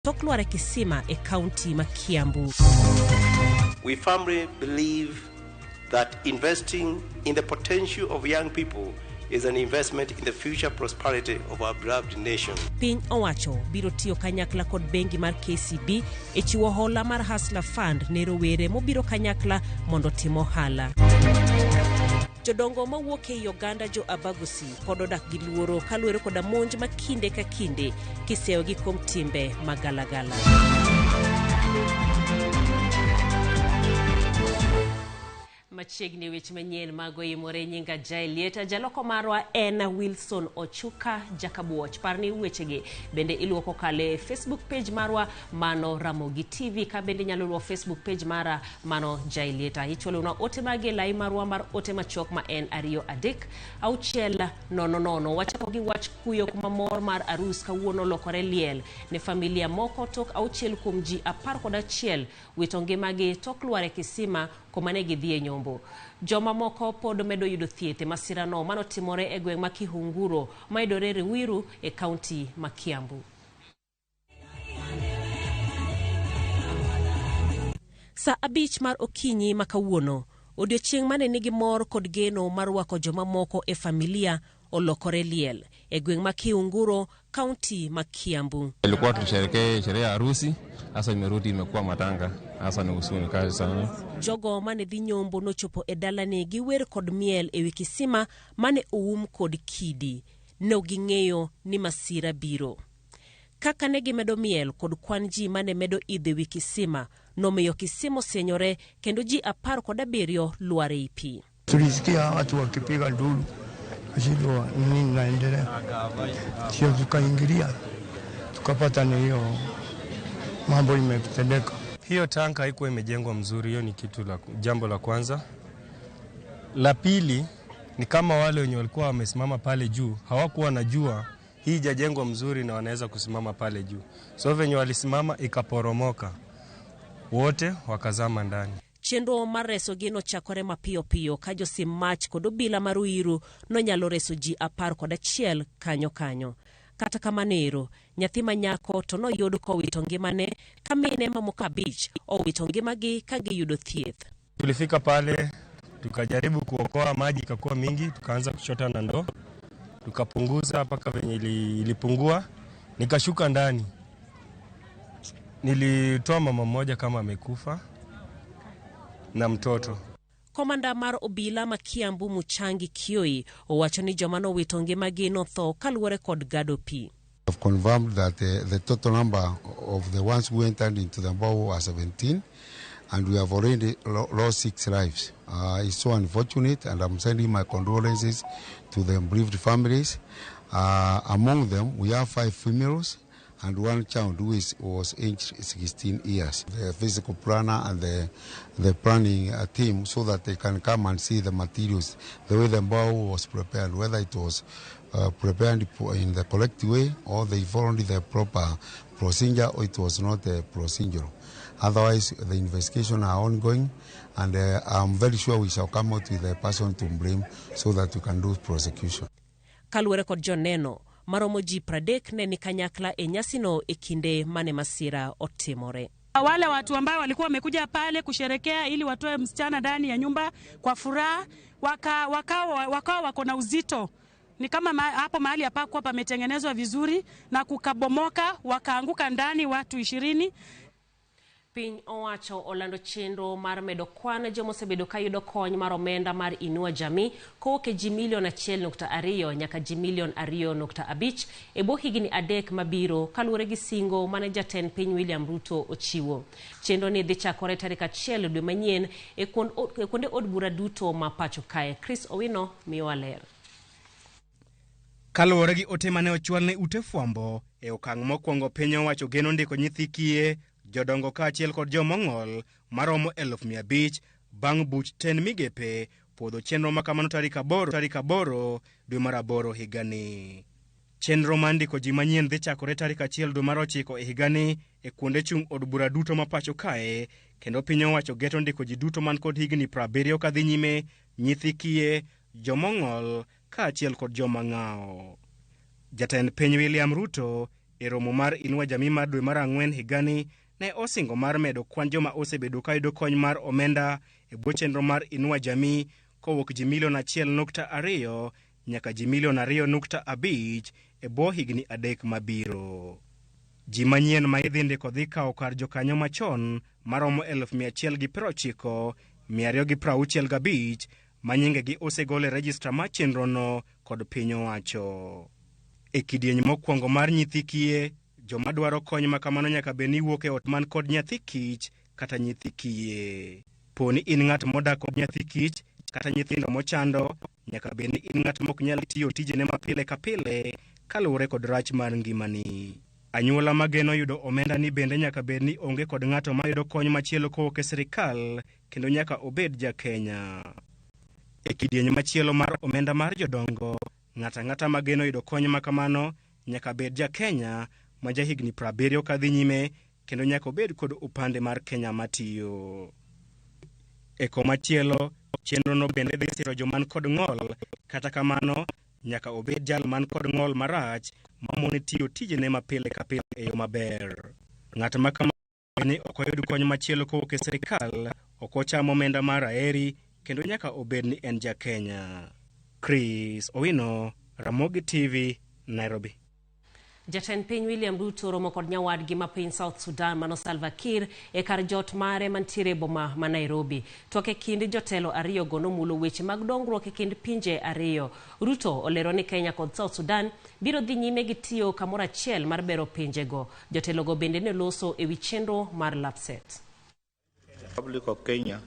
Toklware kisima e county ma Kiambu. We firmly believe that investing in the potential of young people is an investment in the future prosperity of our beloved nation. Piny owacho biro tiyo kanyakla kod bengi mar KCB e chiwo hola mar Hustler Fund ne rowere mobiro kanyakla mondo timo hala. Jodongo mawuok e Uganda jo Abagusi pod odak gi luoro kaluwore koda monj ma kinde ka kinde kiseyo gi kuom timbe magalagala. Machiegni weche manyien mago OIMORE nyinga jailieta jaloko marwa en Wilson Ochuka Jakabuoch. Parni wechegi bende iluoko kale Facebook page marwa mano RAMOGI TV, ka bende nyalo luo Facebook page mara mano jailieta. Hichwalo una ote mage lai marwa mar ote machok ma en ariyo adek auchiel nono. Wachako gi wach kuyo kuma mor mar arus kawuono lokore liel ne familia moko tok auchiel kuom ji 11 wito ngimagi tok lware kisima komane gidhie nyombo. Joma moko pod medo yudo thieth masirano mano timore e gweng' ma Kihunguro maidore Rewiru e county ma Kiambu. Sa 5 mar okinyi makawuono, odiochieng' mane nigi mor kod geno mar wako joma moko e familia olokore liel e gweng' ma Kihunguro county ma Kiambu. Ilikuwa tusherehekee sherehe ya harusi, hasa imerudi imekuwa matanga, hasa ni huzuni kali sana. Jogo mane dhi nyombo nochopo e dalane gi wer kod miel e wikisima mane oum kod kidi. No ging'eyo ni masira biro. Kaka ne gimedo miel kod kwan ji mane medo idhe wikisima, nomiyo kisimo senyore kendo ji 17 lware ipi. Tulisikia watu wakipiga nduru. Kashidwa nini naendelea. Sio tukaingilia. Tukapata ni hiyo mambo imetendeka. Hiyo tanka haikuwa imejengwa mzuri, hiyo ni jambo la kwanza. La pili ni kama wale wenye walikuwa wamesimama pale juu hawakuwa wanajua hii hajajengwa mzuri na wanaweza kusimama pale juu. So venye walisimama ikaporomoka. Wote wakazama ndani. Chenro mar reso geno chakore mapiyo ka josim mach kod obila mar Ruiru no nyalo reso ji 11 kanyo. Kata kamanero, nyathi manyako to no yud kowito ngimane ka mine mamoko 5 owito ngimagi ka giyudo thieth. Tulifika pale, tukajaribu kuokoa maji ikakuwa mingi, tukaanza kuchota na ndoo. Tukapunguza mpaka venye ilipungua, nikashuka ndani. Nilitoa mama mmoja kama amekufa na mtoto. Komanda mar obila ma Kiambu Muchangi Kioi owacho ni joma no wito ngimagi no tho kaluwore kod gado pi. I've confirmed that the total number of the ones who entered into the bow are 17, and we have already lost 6 lives. It's so unfortunate, and I'm sending my condolences to the bereaved families. Among them, we have 5 females and 1 child who was aged 16 years. The physical planner and the planning team, so that they can come and see the materials, the way the bow was prepared, whether it was prepared in the correct way or they followed the proper procedure or it was not a procedure. Otherwise, the investigation are ongoing, and I'm very sure we shall come out with a person to blame so that we can do prosecution. Kaluwore kod joneno, maromo ji 30 ne ni kanyakla e nyasino e kinde mane masira otimore. Wale watu ambao walikuwa wamekuja pale kusherekea ili watoe msichana ndani ya nyumba kwa furaha, wakao wako na uzito. Ni kama hapo mahali hapakuwa pametengenezwa vizuri na kukabomoka, wakaanguka ndani watu 20. Piny owacho olando chenro mar medo kwan joma osebedo ka yudo kony mar omenda mar inua jamii kowuok e ji 1.2 nyaka ji 2.5 e bwo higni 3 mabiro kaluwore gi singo mane jatend piny William Ruto ochiwo. Chenro ni dhi chakore tarik 1 dwe manyien e kuonde od bura duto ma pacho kae. Chris Owino miyo ler. Kaluwore gi ote mane ochwal ne ute fwambo e okang' mokwongo piny owacho geno ndiko nyithi kiye, jodongo kaachiel kod jomong'ol maromo 500 bang' buch 10 migepe podho chenro makamano tarik 8 dwe mar 8 higani. Chenro mandiko ji manyien dhi chakore tarik 1 dwe mar 9 e higani e kuonde chung' od bura duto ma pacho kae, kendo piny owacho geto ndiko ji duto man kod higni 70 kadhi nyime, nyithi kiye, jomong'ol kaachiel kod joma ng'ao. Jatend piny William Ruto E romo mar Inua Jamii mar dwe mar Ang'wen higani ne osingo mar medo kwan joma osebedo ka yudo kony mar omenda e bwo chenro mar Inua Jamii kowuok ji milion 1.2 nyaka ji milion 2.5 e bwo higni 3 mabiro. Ji manyien ma idhi ndiko dhi kawo kar jokanyo machon maromo 190,265 ma nyingegi osegol e rejistra mar chenrono kod piny owacho. E kidieny mokwongo mar nyithi kiye, joma dwaro kony ma kamano nyaka bed ni wuok e ot man kod nyathi kich kata nyithi kiye. Poni in ng'at modak kod nyathi kich kata nyithindo mochando, nyaka bed ni in ng'at mok nyal tiyo tijene mapile ka pile kaluwore kod rach mar ngimani. Anyuola mageno yudo omenda ni bende nyaka bed ni onge kod ng'ato ma yudo kony machielo kowuok e sirikal kendo nyaka obed ja Kenya. E kidieny machielo mar omenda mar jodongo, ng'ata mageno yudo kony ma kamano nyaka bed ja Kenya ma jahigni 70 kadhi nyime kendo nyaka obed kod opande mar Kenya matiyo. E komachielo, chenrono bende dhi siro joman kod ng'ol, kata kamano nyaka obed jal man kod ng'ol marach mamone tiyo tijene mapile ka pile e yo maber. Ng'at ma kamano ne ok oyud kony machielo kowuok e sirikal, ok ochamo omenda mar aheri kendo nyaka obed ni en ja Kenya. Chris Owino, Ramogi TV, Nairobi. Jatend piny William Ruto romo kod nyawadgi ma piny South Sudan mano Salva Kiir e kar jot mare mantiere boma ma Nairobi. To e kind jotelo ariyo go nomulo weche mag dongruok e kind pinje ariyo. Ruto olero ni Kenya kod South Sudan biro dhi nyime gi tiyo kamoro achiel mar bero pinjego. Jotelo go bende ne loso e wi chenro mar Lapset. The Republic of Kenya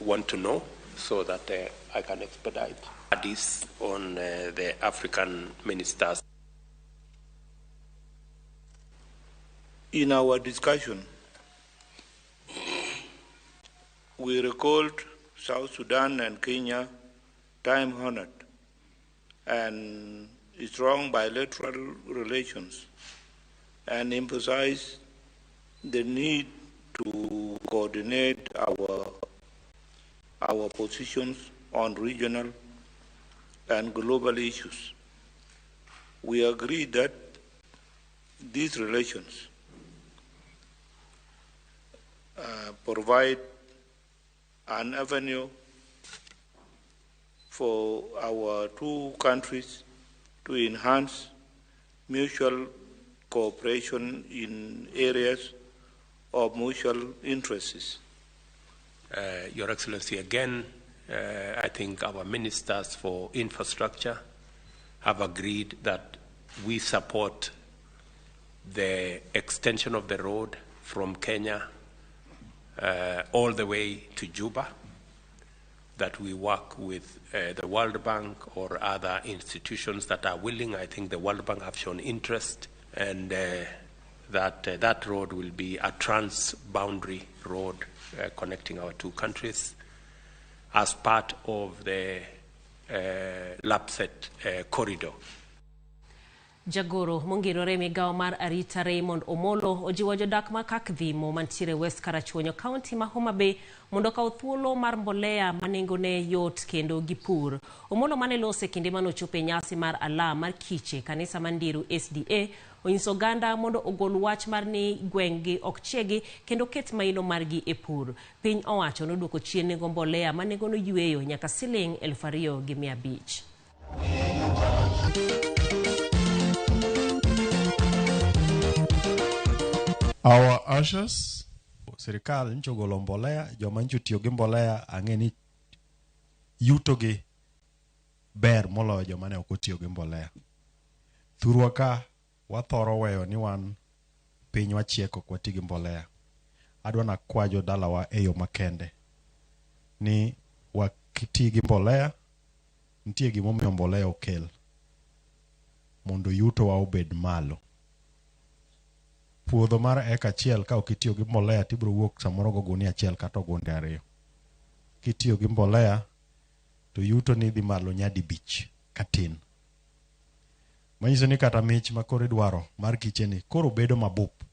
want to know so that I can expedite this on the African ministers. In our discussion, we recalled South Sudan and Kenya time-honored and strong bilateral relations and emphasized the need to coordinate our positions on regional and global issues. We agree that these relations provide an avenue for our two countries to enhance mutual cooperation in areas of mutual interests. Your Excellency, again, I think our ministers for infrastructure have agreed that we support the extension of the road from Kenya all the way to Juba, that we work with the World Bank or other institutions that are willing. I think the World Bank have shown interest, and that road will be a trans-boundary road connecting our two countries as part of the Lapset corridor. Jagoro mongirore migao mar arita Raymond Omolo ojiwo jodak ma Kakdhimo mantiere West Karachuonyo County ma Homa Bay mondo kaw thuolo mar mbolea manengone yot kendo gi pur. Omolo mane lose kinde manochope nyasi mar alam mar kiche kanisa mandiru SDA onyiso ganda mondo ogol wach mar ni gweng'gi ok chiegi kendo ket maino margi e pur. Piny owacho noduoko chien nengo mbolea manengono yweyo nyaka siling 2,500. Our ushers, serikal nchogolo mbolea, joma ncho tiyo gi mbolea ang'eni yuto gi ber moloyo joma ne ok otiyo gi mbolea. Thurwa ka wathoro weyo ni wan piny wachieko kwa ti gi mbolea. Adwa na kwajo dalawa e yo makende ni wakiti gi mbolea, nitie gimomiyo mbolea okel mondo yuto wa obed malo. Puodho mar eka achiel ka okitiyo gi mbolea tibro wuok samoro go gunia achiel kata ogunde 2. Kitiyo gi mbolea to yuto ni dhi malo nyadi 5 katin. Manyiso ni kata mich ma koro idwaro mar kicheni koro bedo mabup,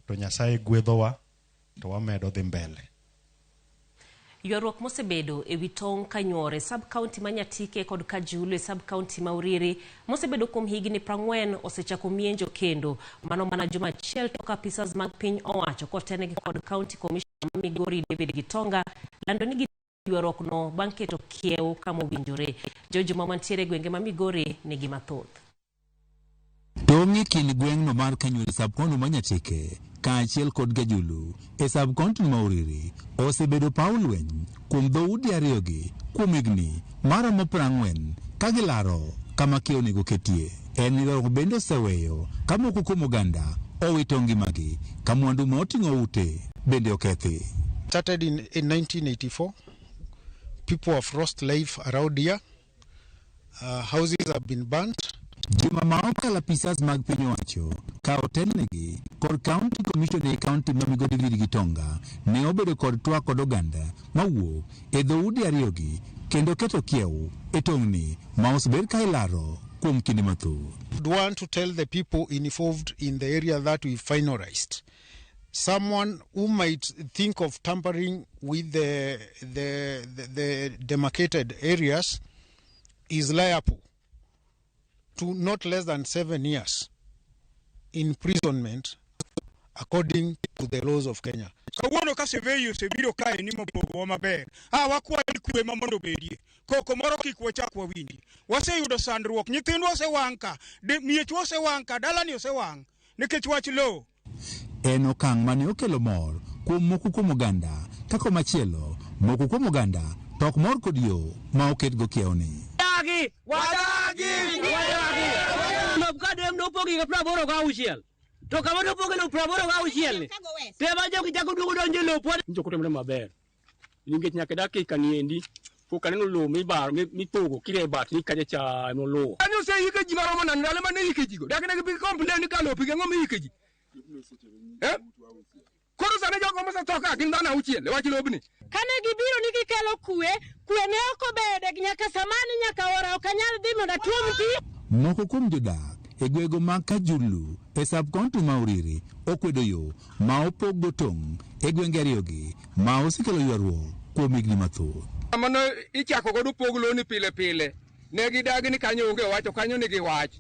to Nyasaye gwedhowa to wamedo dhi mbele. Ywaruok mosebedo e wi tong' Kanyuore sub-county Manyatike kod Kajulu e sub-county Mauriri mosebedo kuom higni 40 osechako mienjo kendo. Mano mana juma achiel tok apisas mag piny owacho kotenegi kod county commissioner ma Migori David Gitonga lando ni ywaruok no bang' keto kiew kama owinjore. Jojuma mantiere gwenge ma Migori nigi mathoth. Tong'i kind gweng'no mar Kanyuore sub-county Manyatike kaachiel kod Kajulu e sub-county Mauriri osebedo paw lweny kuom dhoudi ariyogi kuom higni maromo 40 ka gilaro kama kiew onego ketie. En ywaruok bende oseweyo ka moko kuom oganda owito ngimagi ka mwandu ma oting'o ute bende okethi. Started in 1984. People have lost life around here. Houses have been burnt. Juma ma okalo apisas mag piny owacho ka otelnegi kod county commissioner e county ma Migori David Gitonga ne obedo kod twak kod oganda mawuok e dhoudi ariyogi kendo keto kiew e tong'ni ma osebed ka ilaro kuom kinde mathoth. I want to tell the people involved in the area that we finalized. Someone who might think of tampering with the demarcated areas is liable to not less than 7 years imprisonment according to the laws of Kenya. Kawuono ka seveyo sebiro kae ni mopogo maber. Wakwa kwe mamondo bedie. Koko moro kik wachak wawindi. Waseyudo sandruok, nyithindwa osewang' ka, miechwa osewang' ka, dalani osewang' nikech wach lo. En okang' mane okelo mor kuom moko kuom oganda kako machielo moko kuom oganda tok mor kod yo ma oketgo kiewni. Wadagi! Nopkadem nopogi ga 86. To kama nopogi lo 86 ni. Tema jo kichako duogo donje lo pod. Njoko temre maber. Nikech nyaka dake kaniendi. Kaneno lo mipogo kire bat ni kaje cha no lo. Anyo se yike ji maromo na ndale mane yike ji go. Dak ne bi complain ka lo pige ngomi yike ji. Koro sana jogo mose toka kin dana uchiel wach lobni. Kane gibiro ni gikelo kwe ne oko bede nyaka samani nyaka ora okanyal dhi mondo tuom pi. Moko kuom jodak e gwego mag Kajulu e sub-county Mauriri okwedo yo ma opoggo tong' e gwenge ariyogi ma osekelo ywaruok kuom higni mathoth. Mano ichako godo poglo ni pile pile. Ne gidagi ni kanyo onge wacho kanyo nigi wach.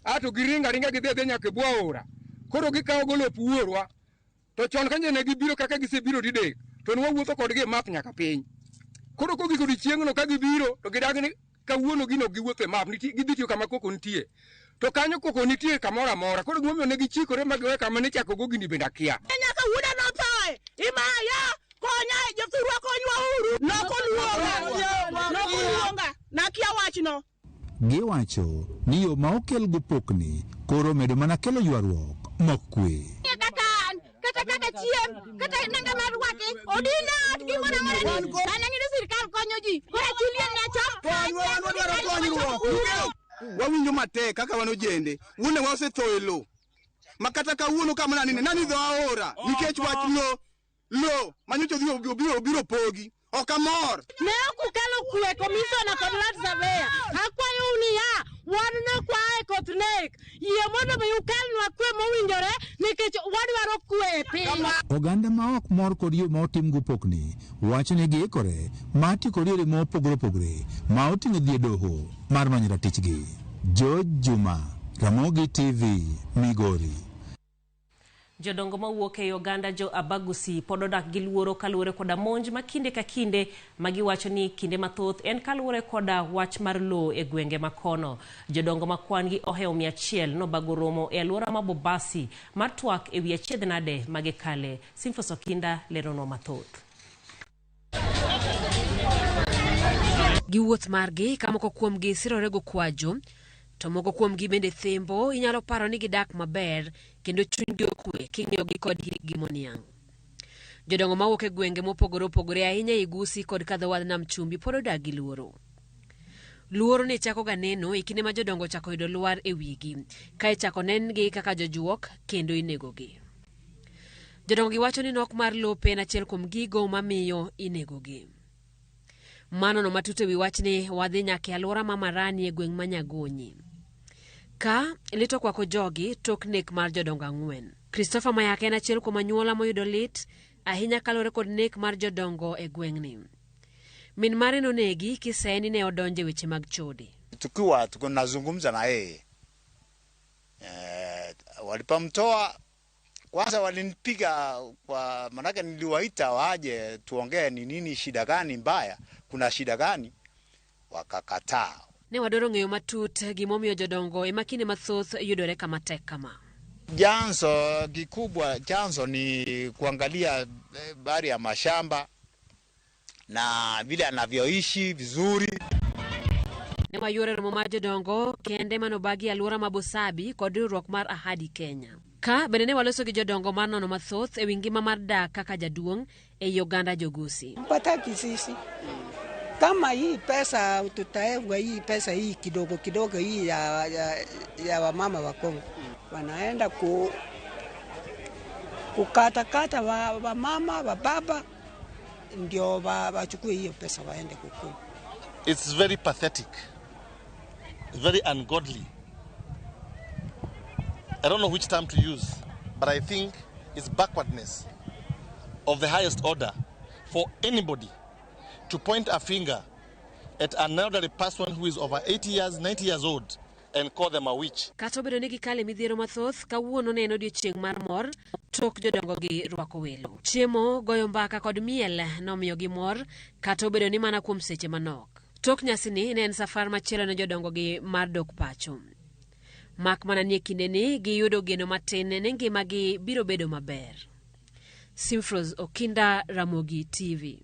Ato giringa gidhi nyaka bwo ora. Koro gikawo golo puorwa. To chon kanje ne gibiro kaka gisebiro didek. To nwa wuotho kodgi map nyaka piny. Koro ko giko chieng'no ka gibiro to gidagi ni kawuono gino giwuotho map gidhi tiyo kama koko nitie. To kanyo koko nitie kamoro amora. Koro gimomiyo ne gichikore magiwe kama ne chako go gini bende akia. Nyaka wuda no pae. Imaya konya jothurwa konywa uru. Nokoluonga. Nakia wachno. Giwacho ni yo ma okel go pokni koro medo mana kelo ywaruok mokwe. Kata chiem, kata nanga marwake, odina gimana mara ni. Anang'eyo sirkal konyo ji. Kora chulie na chap. Wadwaro konyruok. Wawinjo matek kaka wan ojende. Wuone wa osetho e lo. Makata kawuono kama nani dho aora nikech wach lo manyocho biro pogi. Okamor. Ne okukelo kwe komisona kod lat Zavea. Akwayo unia wan kwae koth nek. Yie mondo mi ukelnwa kwe mowinjore nikech wadwaro kwe piny. Oganda ma ok mor kod yo ma otimgo pokni wacho ni giikore ma tiko yore ma opogore opogore ma oting'o dhi e doho mar manyo ratichgi. Juma, Ramogi TV, Migori. Jodongo mawuok e oganda jo Abagusi pod odak gi luoro kaluwore koda monj ma kinde ka kinde magiwacho ni kinde mathoth en kaluwore koda wach mar lo e gwenge makono. Jodongo ma kwan-gi ohewo 100 nobago romo e alwora ma Bobasi mar twak e wi achiedhnade magikale. Simfos Okinda lerono mathoth. Giwuoth margi kamoko kuomgi sirore go kwajo, to moko kuomgi bende thembo inyalo paro ni gidak maber kendo chunygi okwe king'iyogi kod higgi moniang'. Jodongo mawuok e gwenge mopogore opogore ahinya e Gusi kod kadho wadh Nam Chumbi pod odak gi luoro. Luoro ne chako ga neno e kinde ma jodongo chako yudo lwar e wigi, kae chako nengi kaka jojuok kendo inegogi. Jodongo giwacho ni nok mar lope en achiel kuom gigo mamiyo inegogi. Mano no matute wi wachni wadhi nyaka alwora ma Marani e gweng' ma Nyagonyi. Ka lito kwako jogi tok nek mar jodongo 4. Christopher Mayaka en achiel kuom anyuola moyudo lit ahinya kalore kod nek mar jodongo e gweng'ni. Min mare nonegi kiseni ne odonje weche mag chode. Tukiwa tunazungumza na yeye walipomtoa kwanza walinipiga kwa manake niliwaita waje tuongee ni nini shida gani mbaya, kuna shida gani, wakakataa. Ne wadoro ng'eyo matut gimomiyo jodongo emakine mathoth yudore kama tek kama. Janzo kikubwa ni kuangalia bari ya mashamba na vile anavyoishi vizuri. Ne wayore romo mar jodongo kende manobagi alwora mabosabi kod riwruok mar Ahadi Kenya. Ka bende ne waloso gi jodongo mar nono mathoth e ngima mar dak kaka jaduong' e Uganda jogusi. Mpataki sisi kama hii pesa tutaengwa hii pesa hii kidogo kidogo hii ya wamama wa Kongo wanaenda kukatakata wa mama wa baba ndio wachukue hiyo pesa waende kukula. It's very pathetic. It's very ungodly. I don't know which term to use, but I think it's backwardness of the highest order for anybody to point a finger at an elderly person who is over 80 years, 90 years old and call them a witch. Kato bedo ni gikale midhiero mathoth kawuono ne en odiochieng' mar mor tok jodongo gi rwako welo. Chiemo, goyo mbaka kod miel nomiyo gi mor kato bedo ni mana kuom seche manok. Tok nyasini ne en safar machielo ne jodongo gi mar dok pacho. Mak mana nie kinde ni giyudo geno matin ne ngimagi biro bedo maber. Simfros Okinda, Ramogi TV.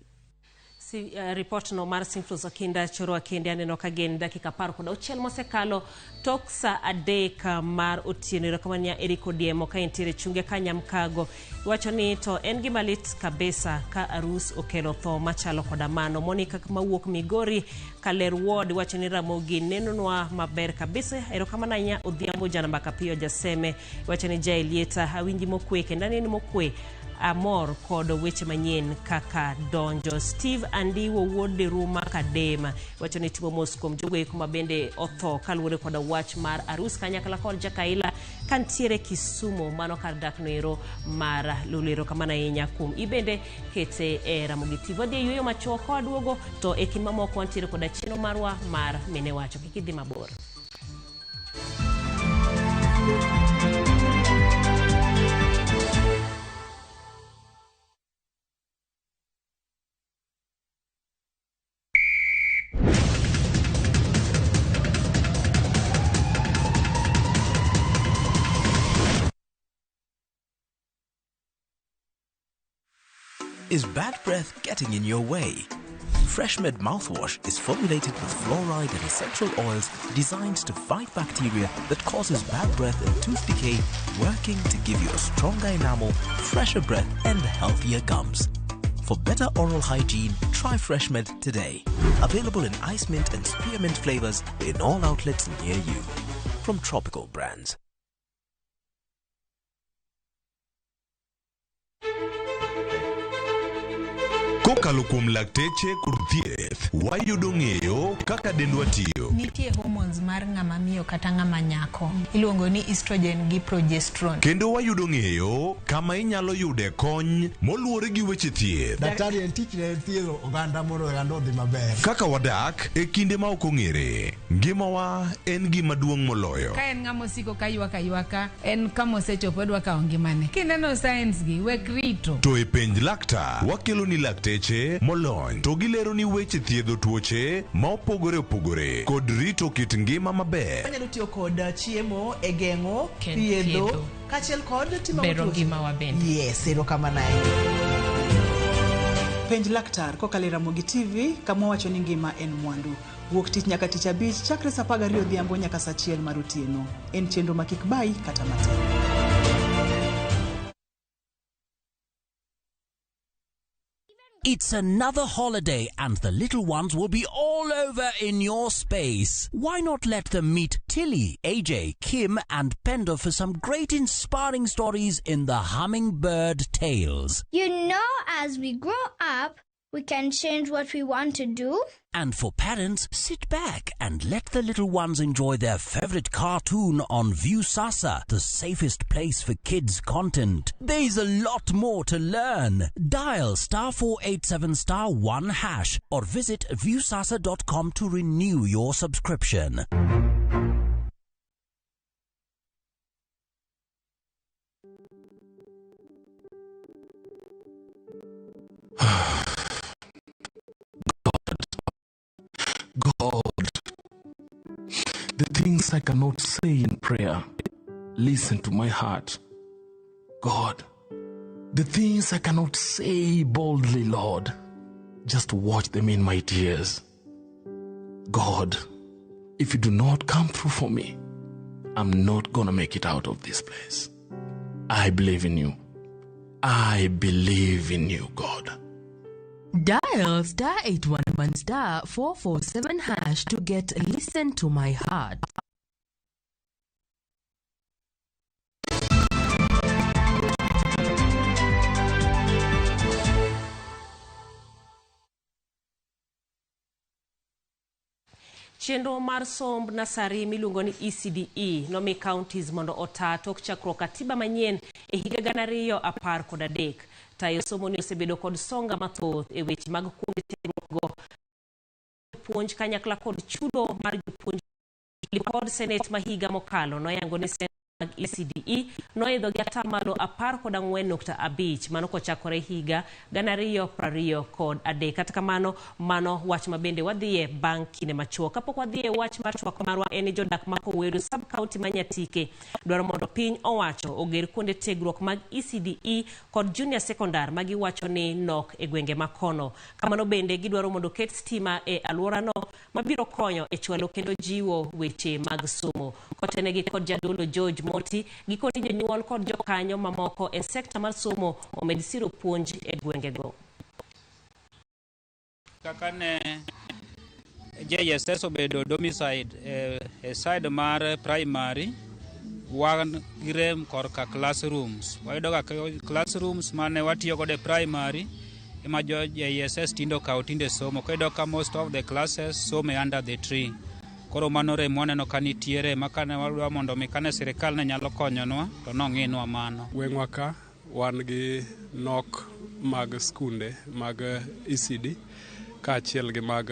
Report no mar Simfros Okinda choro akende aneno ka gen dakika 10 mosekalo tok sa adek mar otieno rokamania Eric Odiemo ka entiere chunge ka Nyamkago wacho ni to en gima lit kabisa ka arus okelo tho machalo koda mano. Monica mawuok Migori Kaler Ward wacho ni Ramogi nenonwa maber kabisa erokamana nya Odhiambo jana mbaka piyo jaseme wacho ni Jailieta awinji mokwe kenda ni mokwe amor kod weche manyien kaka donjo. Steve Andiwo wuode Ruma Kadema wacho ni timo moskom jogo kuma bende otho kaluwore kod wach mar arus kanyakla kod Jakaila kantiere Kisumo mano kar dak noero mar lulero kamana yenya kum ibende kete Ramogi TV de yoyo machoko aduogo to ekima moko antiere kod chino marwa mar mene wacho kikidhi mabor. Is bad breath getting in your way? FreshMed mouthwash is formulated with fluoride and essential oils designed to fight bacteria that causes bad breath and tooth decay, working to give you a stronger enamel, fresher breath and healthier gums. For better oral hygiene, try FreshMed today. Available in ice mint and spearmint flavors in all outlets near you. From Tropical Brands. Kokalo kuom lakteche kod thieth, wayudo ng'eyo kaka dendwa tiyo. Nitie hormones mar ng'ama miyo kata ng'ama nyako. Iluongo ni estrogen gi progesterone. Kendo wayudo ng'eyo kama inyalo yude kony moluwore gi weche thieth. Daktari en tich ne thiedho oganda mondo oganda odhi maber. Kaka wadak e kinde ma ok ong'ere. Ngimawa en gima duong' moloyo. Ka en ng'ama osiko ka ywaka, en kama osechopo dwa kawo ngimane. Kineno science gi wek rito. To e penj laktar, wakelo ni lakteche molony to gilero ni weche thiedho tuoche ma opogore opogore kod rito kit ngima maber. Anyalo tiyo kod chiemo e geng'o thiedho kachiel kod timo bero ngima waben. Yes, erokamano. Penj laktar kokalo Ramogi TV kama wacho ni ngima en mwandu. Wuok tich nyaka tich abich chakre saa 12 odhiambo nyaka saa 1 mar otieno. En chenro makik bai kata matin. It's another holiday and the little ones will be all over in your space. Why not let them meet Tilly, AJ, Kim and Pendo for some great inspiring stories in the Hummingbird Tales. You know, as we grow up, We can change what we want to do. And for parents, sit back and let the little ones enjoy their favorite cartoon on Viusasa, the safest place for kids' content. There's a lot more to learn. Dial *487*1# or visit viusasa.com to renew your subscription. God, the things I cannot say in prayer, listen to my heart. God, the things I cannot say boldly, Lord, just watch them in my tears. God, if you do not come through for me, I'm not gonna make it out of this place. I believe in you. I believe in you, God. Dial *811*447# to get Listen to My Heart. Chenro mar somb nasari miluongo ni ECDE nomi counties mondo ota tok chakruok katiba manyien e higa 2013. Tayo somo ni osebedo kod songa mathoth e weche mag kuonde tiegruokgo puonj kanyakla kod chudo mar jopuonj. Lipod Senate mahiga mokalo noyango ni mag ECDE noidho gi atamalo 14.5 mano kochakore higa 2023. Kata kamano mano wach mabende wadhie bang' kinde machuok. Kapok wadhie wach mar twak marwa en jodak ma Koweru sub county Manyatike dwaro mondo piny owacho oger kuonde tiegruok mag ECDE kod junior secondary magi wacho ni nok e gwenge makono. Kamano bende gidwaro mondo ket stima e alworano mabiro konyo e chwalo kendo jiwo weche mag somo. Kotenegi kod jadolo George Moti gikoni jonyuol kod jokanyo mamoko e sekta mar somo omed siro puonj e gwengego. Kaka ne JSS obedo domicile e side mar primary, wan girem korka classrooms. Wayudo ka classrooms mane watiyo kode primary ema jo JSS tindo kao tinde somo. Kayudo ka most of the classes some under the tree. Koro manore mwaneno kanitiere makane wadwa mondo mikane sirikal ne nyalo konyonwa to nong'inwa mano. Gweng'wa ka wan gi nok mag skunde mag ECD kaachiel gi mag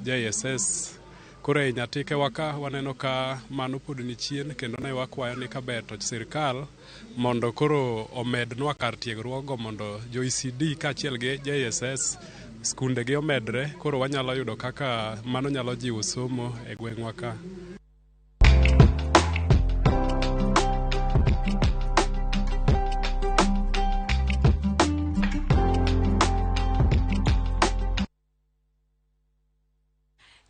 JSS. Koro e Nyatike waka waneno ka mano pod ni chien kendo ne wakwayo ni kaber to sirikal mondo koro omednwa kar tiegruokgo mondo jo ECD kaachiel gi JSS skunde gi omedre. Koro wanyalo yudo kaka mano nyalo jiwo somo e gweng'wa ka.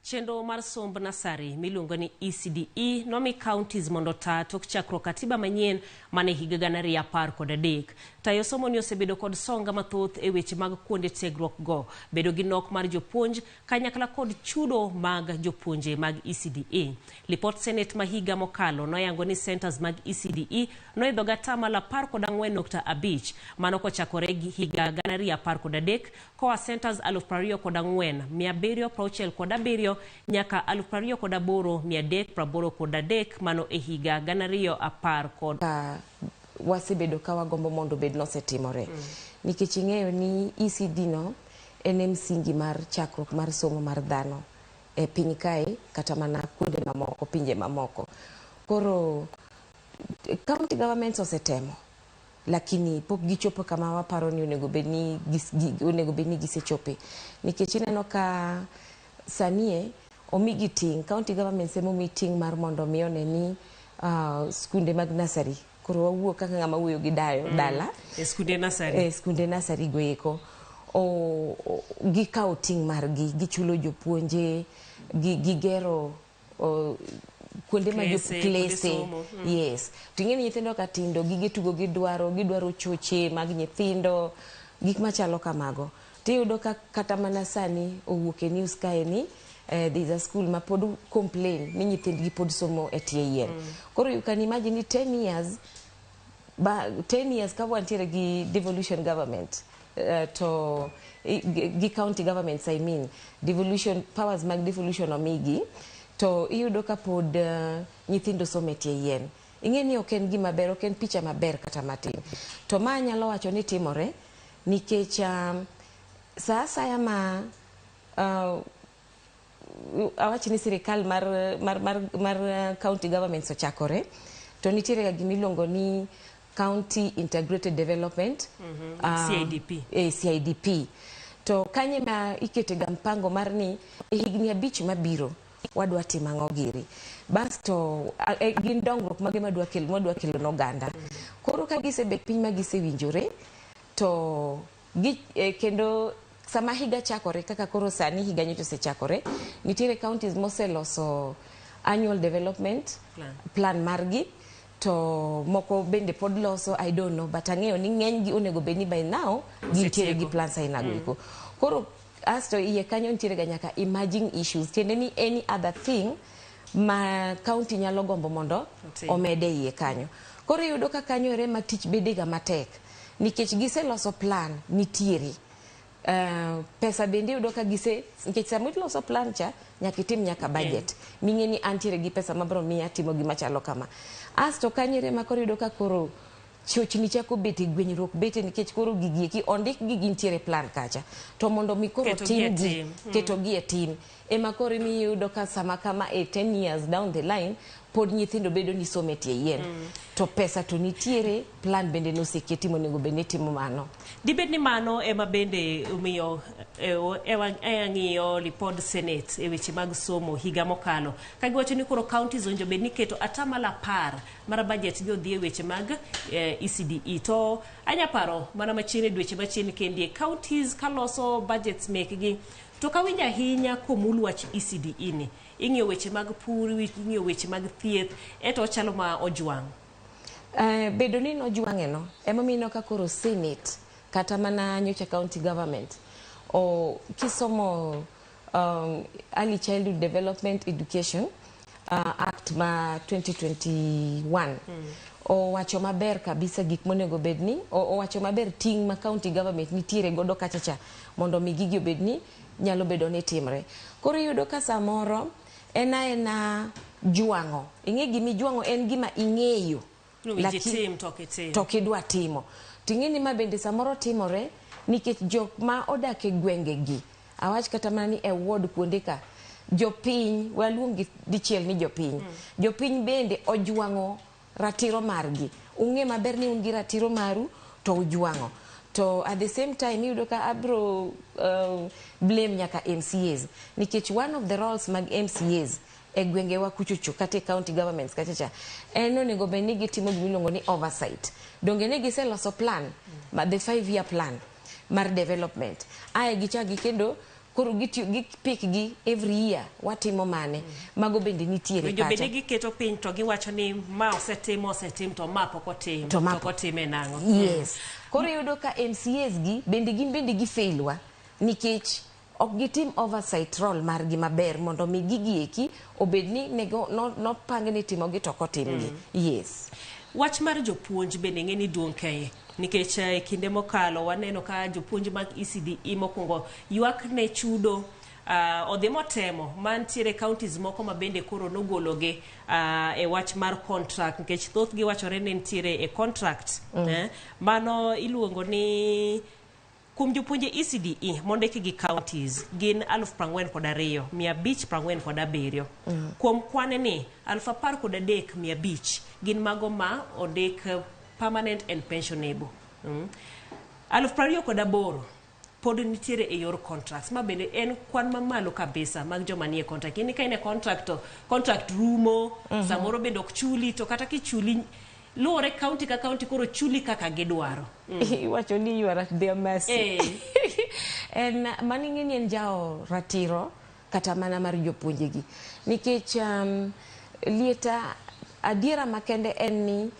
Chenro mar somb nasari miluongo ni ECDE nomi counties mondo ta tok chakruok katiba manyien mane higa 2013. Tayo somo ni osebedo kod songa mathoth e weche mag kuonde tiegruok go, bedo gi nok mar jopuonj kanyakla kod chudo mag jopuonje mag ECDE. Lipot Senate mahiga mokalo noyango ni centers mag ECDE noidho gatamalo 14.5 mano kochakore gi higa 2013 koa centers 24,767 nyaka 28,383 mano e higa 2010. Wasebedo ka wagombo mondo bed nosetimore. Nikech ing'eyo ni ECD no en msingi mar chakruok mar somo mar dhano e piny kae kata mana kuonde mamoko, pinje mamoko. Koro county governments osetemo, lakini pok gichopo kama waparo ni onego bedni gisechope. Nikech ineno ka sanie omigi ting, county governments emo meeting mar mondo mione ni skunde mag nasari. Koro wawuok kaka ng'ama wuoyo gi dayo dala skunde nasari skunde nasari goeko gikawo ting margi, gichulo jopuonje, gigero kuonde ma klese. Yes, ting'eni nyithindo katindo gige tugo gidwaro choche mag nyithindo, gik machalo kamago. Tiyudo ka kata mana sani owuok e news kae ni there's a school ma pod complain ni nyithindgi pod somo e tie yien. Koro you can imagine ni 10 years ka wantiere gi devolution government to gi county governments I mean devolution powers mag devolution omigi to iyudo ka pod nyithindo sometie yien. Ing'eni ok en gima ber, ok en picha maber kata matin. To ma nyalo wacho ni timore nikech sa asaya ma awach ni sirikal mar county governments ochakore to nitiere ga gimiluongo ni County Integrated Development CIDP. CIDP. To kanye ma ikete ga mpango mar ni higni 5 mabiro wadwa timo ang'o giri. Basto gin dongruok mage madwa kelo n'oganda. Koro ka gisebet piny ma gisewinjore to kendo sama higa chakore kaka koro sani higa nyoto osechakore, nitiere counties moseloso annual development plan margi to moko bende pod loso, I don't know, but ang'eyo ni ng'eny gi onego bed ni by now gintiere gi plans aina go. Koro asto iye kanyo nitiere ga nyaka emerging issues, tiende ni any other thing ma county nyalo gombo mondo omede iye kanyo. Koro yudo ka kanyo ere ma tich bede ga matek nikech giseloso plan nitiere. Pesa bende yudo ka nikech sama iloso plan cha nyaka itim nyaka budget. Ming'e ni antiere gi pesa mabro miya timo gima chalo kama. Asto kanyere ma koro yudo ka koro chochni chako bete gwenyruok bete nikech koro gigieki ondik gi gintiere plan kacha. To mondo mi koro tim gi keto gi e tim ema koro miyudo ka sama kama 10 years down the line pod nyithindo bedo ni sometie yien. To pesa to nitiere, plan bende noseketi monego bende timo mano. Dibed ni mano ema bende umiyo ng'iyo lipod Senate e weche mag somo higa mokalo. Kagiwacho ni koro counties onjo bed ni keto atamala 10 mar budget gi odhi e weche mag ECDE. To anya paro mana machiegni dweche machiegni kendie counties kaloso budgets mekgi to kawinja ahinya komul wach ECDE ni. Ing'iyo weche mag pur, ing'iyo weche mag thieth, eto chalo ma ojwang'. Bedo ni nojwang'e no, ema mino ka koro Senate kata mana nyocha county government o kisomo Early Childhood Development Education Act ma 2021 o wacho maber kabisa gik monego bedni o wacho maber ting ma county government nitiere godo kachacha mondo mi gigi bedni nyalo bedo ni timre. Koro yudo ka samoro ena jwang'o. Ing'e gimi jwang'o en gima ing'eyo lakini to kidwa timo. Ting'eni ma bende samoro timore nikech jok ma odak e gwenge gi. Awach kata mana ni e ward kuonde ka jopiny, waluongi dichiel ni jopiny. Jopiny bende ojwang'o ratiro margi. Ung'e maber ni un gi ratiro maru to ujwang'o. To at the same time iyudo ka abro blame nyaka MCAs nikech one of the roles mag MCAs e gwenge wa kuchuchu kata county governments kachacha en onego bed ni gitimo gimiluongo ni oversight. Donge ne giseloso plan the 5-year plan mar development. Aye gichagi kendo koro gipik gi every year watimo mane mago bende nitiere kacha. Bende giketo piny to giwacho ni ma osetim to ma pok otim to otime nang'o. Yes. Koro yudo ka MCAs gi bende gifailwa nikech ok gitim oversight role margi maber mondo mi gigieki obedni nego no pange ni timo gi to kotimgi. Yes. Wach mar jopuonj bende ng'eni duong' kae nikech e kinde mokalo waneno ka jopuonj mag ECDE mokwongo ywak ne chudo odhi motemo mantiere counties moko ma bende koro nogologe e wach mar contract nikech thoth gi wachore ne ntiere e contract. Mano iluongo ni kum jopuonje ECDE mondiki gi counties gin 42,547. Kuom kwane ni 13,500 gin mago ma ondik permanent and pensionable. 28,000 pod nitiere e yor contracts ma bende en kwan mamalo kabisa mag joma nie contract. Kini ka ine contract rumo samoro bende ok chuli to kata kichuli luore county ka county koro chuli kaka gidwaro. Iwacho ni you are at their mercy. En maning'eni en jao ratiro kata mana mar jopuonje gi nikech lieta adiera makende en ni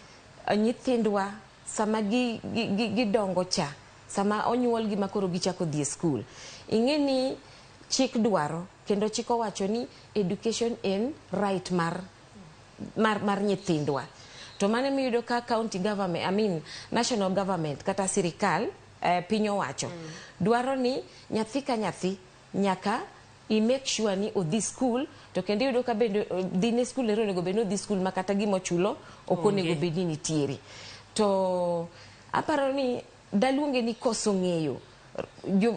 nyithindwa sama gidongo cha sama onyuol gi makoro gichako dhi e school. Ing'e ni chik dwaro kendo chik owacho ni education en right mar nyithindwa. To mane miyudo ka county government, national government kata sirikal piny owacho dwaro ni nyathi ka nyathi nyaka I make sure ni odhi school to kendo yudo ka bende dhine school ero nego bendo dhi school makata gimo chulo okonego bedni nitiere. To aparo ni daluonge ni koso ng'eyo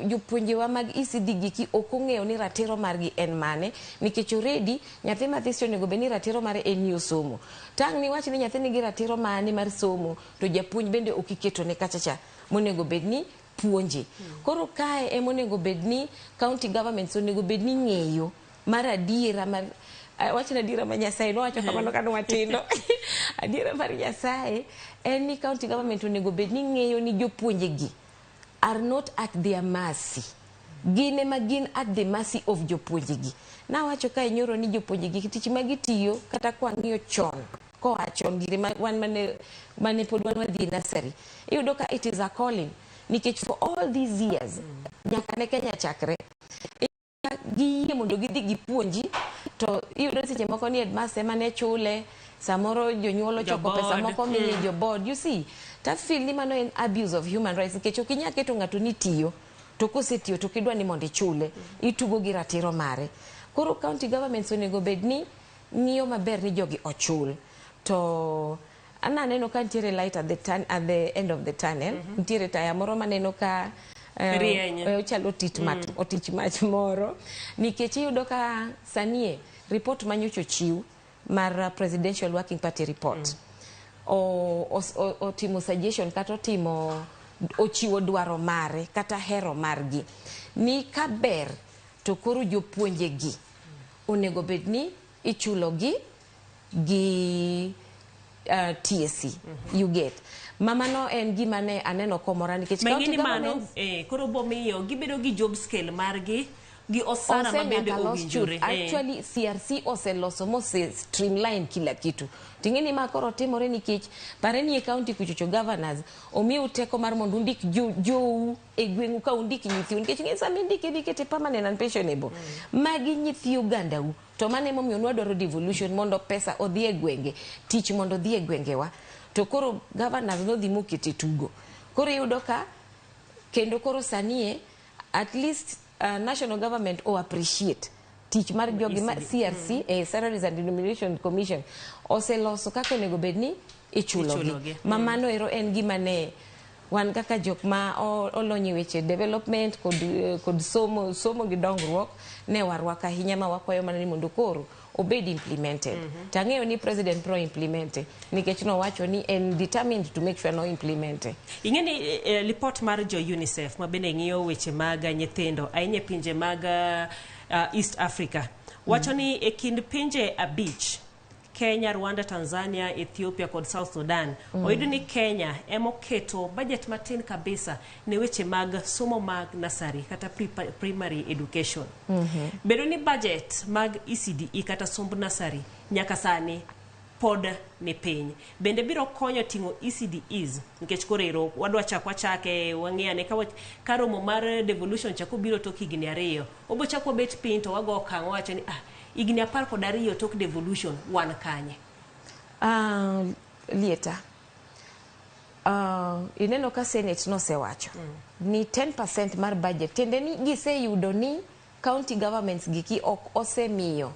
jopuonjewa mag ECD giki ok ong'eyo ni ratiro margi en mane nikech already nyathi mathis onego bed ni ratiro mare en yo somo. Tang' ni wach ni nyathi nigi ratiro mane mar somo to japuonj bende ok iketo ne kachacha monego bed ni puonje. Koro kae emonego bed ni county governments onego bed ni ng'eyo mar adiera mar wach na adiera ma Nyasaye nowacho kamano kano watindo. Adiera mar Nyasaye en ni county government onego bed ni ng'eyo ni jopuonje gi are not at their mercy. Gine ma gin at the mercy of jopuonje gi. Na wacho ka inyoro ni jopuonje gi tich ma gitiyo kata kwa ng'iyo chon ko achon gire wan mane pod wan wadhi nursery. Iyudo ka it is a calling nikech for all these years nyaka ne Kenya chakre giyie mondo gidhi gipuonji to iyudo seche moko ni headmaster mane chule samoro jonyuolo choko pesa moko miye jo board. You see that feel ni mano en abuse of human rights nikech ok inyal keto ng'ato ni tiyo to kosetiyo to kidwa ni mondo ichule itugo gi ratiro mare. Koro county governments onego bed ni ng'iyo maber ni jogi ochul. To ananeno ka ntiere light at the end of the tunnel. Ntiere taya moro maneno ka ochalo otich mach moro nikech iyudo ka sanie report manyocho chiw mar Presidential Working Party report otimo suggestion kata ochiwo dwaro mare kata hero margi ni kaber to koro jopuonje gi onego bed ni ichulo gi TSC. You get mamano en gima ne aneno komora nikech county governments koro bomiyo gibedo gi job scale margi gi osara ma bende owinjore. Actually CRC oseloso mose streamline kila kitu. Tingeni ma koro timore nikech pare ni county kuchocho governors omiu teko mar mondo undik jou e gweng'u ka undik nyithi nikech ng'e sami ndike permanent and pensionable magi nyithi Uganda u to mane momiyo nwadwaro devolution mondo pesa odhi e gwenge tich mondo odhi e gwengewa to koro governors no dhi mokete tugo. Koro yudo ka kendo koro sanie at least national government appreciate tich mar jogi ma CRC Salaries and Remuneration Commission oseloso kaka onego bed ni ichulogi. Mamano ero en gima ne wan kaka jok ma olonyi weche development kod somo gi dongruok ne warwaka ahinya ma wakwayo mana ni mondo koro obed implemented. Tang'eyo ni president pro implemente nikech no wacho ni en determined to make sure no implemente. Ingeni report mar jo UNICEF ma bende ng'iyo weche mag nyithindo ahinya pinje mag East Africa wacho ni e kind pinje abich Kenya, Rwanda, Tanzania, Ethiopia kod South Sudan oyudo ni Kenya emoketo budget matin kabisa ne weche mag somo mag nursery kata primary education. Bedo ni budget mag ECD kata somb nursery nyaka sani pod ni piny. Bende biro konyo tingo ECDs nikech korero wadwa chake wang'iyane ka romo mar devolution chako biro tok higni 2 obo chako bet piny to wago okang' wacho ni higni 12 tok devolution wan kanye. Lieta ineno ka Senate nosewacho ni 10% mar budget tende ni giseyudo ni county governments giki ok osemiyo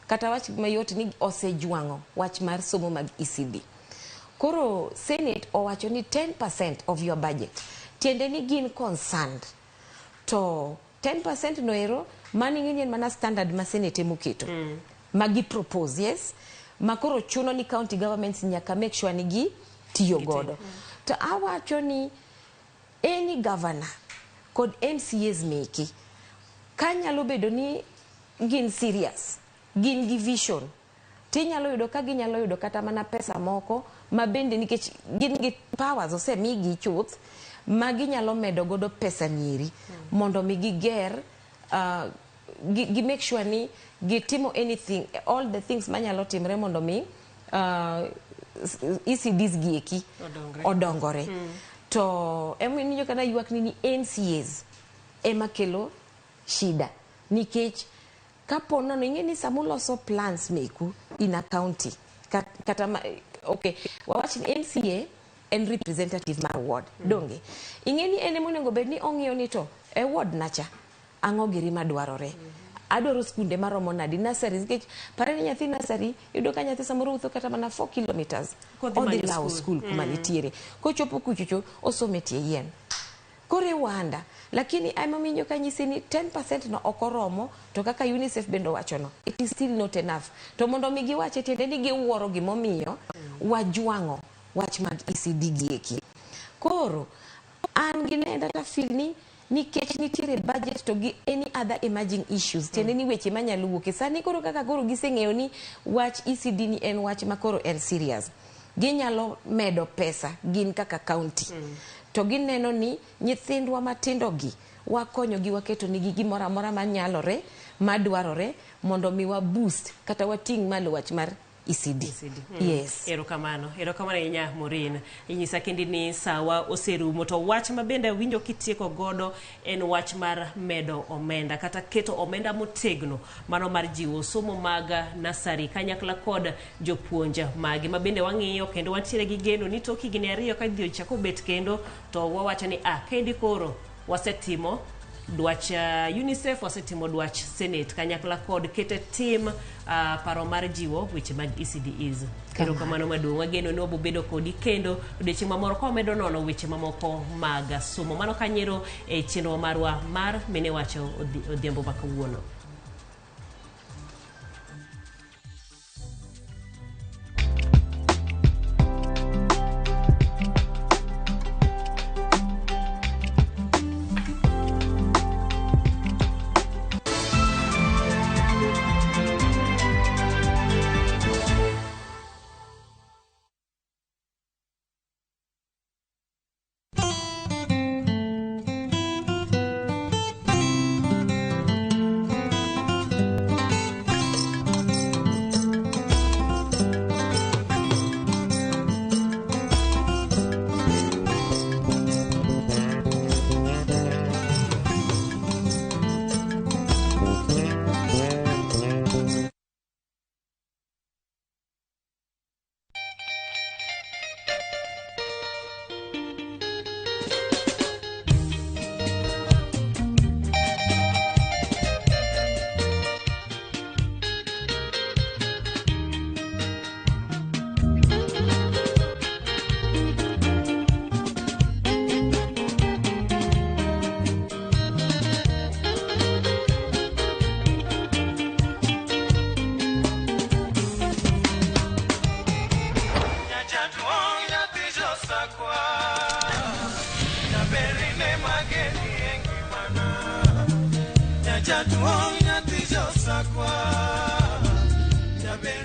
kata wach mayot ni osejwang'o wach mar somo mag ECD. Koro Senate owacho ni 10% of your budget tiende ni gin concerned to 10% noero mani ng'enyen mana standard ma Senate moketo magi propose yes makoro chuno ni county governments nyaka make sure ni gi tiyo godo. To awacho ni any governor kod MCAs meki kanyalo bedo ni gin serious gin gi vision tinyalo yudo ka ginyalo yudo kata mana pesa moko ma bende nikech gin gi powers osemigi chuth ma ginyalo medo godo pesa nyiri mondo mi giger gi make sure ni gitimo anything all the things manyalo timre mondo mi ECDs gieki odongore. To eminiyo kana ywak ni MCAs ema kelo shida nikech kapo nono ing'eni samuloso plans meku in a county kata okay wawach ni MCA en representative mar ward donge ing'eni ene monego bed ni ong'iyo ni to e ward nacha ang'o giri madwarore adwaro skunde maromo nadi nursery nikech pare ni nyathi nursery yudo ka nyathi samoro wuotho kata mana 4 kilometers odhi lawo skul kuma nitiere kochopo kuchucho osometie yien kore wanda lakini amominyo kanyisi ni 10% no okoromo to kaka UNICEF bendo wachono it is still not enough to mondo mi giwache tiende ni giwuoro gimomiyo wajwango wach mag ECD gieki koro an ginenda ta feel nikech nitiere budget to gi any other emerging issues tiende ni weche manyalo wuok sani koro kaka koro giseng'eyo ni wach ECD ni en wach makoro en serious ginyalo medo pesa gin kaka county to gineno ni nyithindwa matindo gi wakonyo gi waketo nigi gimoro amora manyalore madwarore mondo mi wa boost kata wating malo wach mar ECD. Yes. Erokamano inya Morin. Inyisa kendi ni sawa oserumo to wach mabende winjo kitieko godo en wach mar medo omenda kata keto omenda motegno mano mar jiwo somo maga nasari kanyakla kod jopuonja magi mabende wang'iyo kendo wantiere gi geno ni toki gini ariyo ka dhi chako bet kendo to wawacho ni kendi koro wasetimo dwach UNICEF wasetimo dwach Senate kanyakla kod kete tim paro mar jiwo weche mag ECDs kero kamano maduong' wageno ni obobedo kodi kendo odiochieng' mamoro ka medo nono weche mamoko mag somo mano kanyero e chenro marwa mar mene wacho odhiambo makawuono.